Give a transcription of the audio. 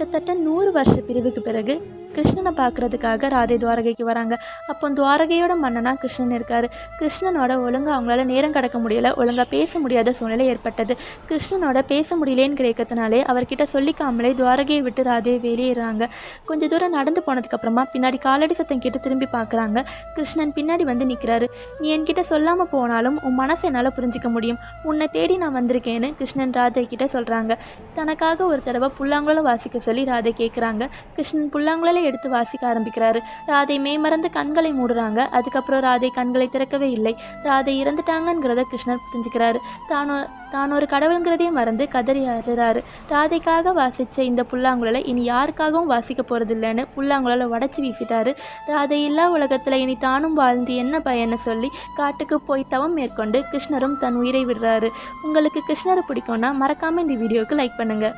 கிட்டத்தட்ட 100 வருஷ பிரிவுக்கு பிறகு கிருஷ்ணனை பார்க்குறதுக்காக ராதை துவாரகைக்கு வராங்க. அப்போ துவாரகையோட மன்னனாக கிருஷ்ணன் இருக்கார். கிருஷ்ணனோட ஒழுங்காக அவங்களால நேரம் கடக்க முடியலை, ஒழுங்காக பேச முடியாத சூழ்நிலை ஏற்பட்டது. கிருஷ்ணனோட பேச முடியலேன்னு கிரேக்கத்தினாலே அவர்கிட்ட சொல்லிக்காமலே துவாரகையை விட்டு ராதையை வெளியேறாங்க. கொஞ்சம் தூரம் நடந்து போனதுக்கப்புறமா பின்னாடி காலடி சத்தம் கேட்டு திரும்பி பார்க்குறாங்க. கிருஷ்ணன் பின்னாடி வந்து நிற்கிறாரு. நீ என்கிட்ட சொல்லாமல் போனாலும் உன் மனசை என்னால் புரிஞ்சிக்க முடியும், உன்னை தேடி நான் வந்திருக்கேன்னு கிருஷ்ணன் ராதை கிட்ட சொல்கிறாங்க. தனக்காக ஒரு தடவை புல்லாங்குழல வாசிக்க சொல்லி ராதை கேட்குறாங்க. கிருஷ்ணன் புல்லாங்குழலை எடுத்து வாசிக்க ஆரம்பிக்கிறாரு. ராதை மேமறந்து கண்களை மூடுறாங்க. அதுக்கப்புறம் ராதை கண்களை திறக்கவே இல்லை. ராதை இறந்துட்டாங்கங்கிறத கிருஷ்ணன் புரிஞ்சுக்கிறாரு. தான் ஒரு கடவுளுங்கிறதே மறந்து கதறி அழுறாரு. ராதைக்காக வாசித்த இந்த புல்லாங்குழலை இனி யாருக்காகவும் வாசிக்க போகிறதில்லைன்னு புல்லாங்குழலை உடச்சி வீசிட்டாரு. ராதை இல்லா உலகத்தில் இனி தானும் வாழ்ந்து என்ன பயன்னு சொல்லி காட்டுக்கு போய் தவம் மேற்கொண்டு கிருஷ்ணரும் தன் உயிரை விடுறாரு. உங்களுக்கு கிருஷ்ணரை பிடிக்கும்னா மறக்காமல் இந்த வீடியோவுக்கு லைக் பண்ணுங்கள்.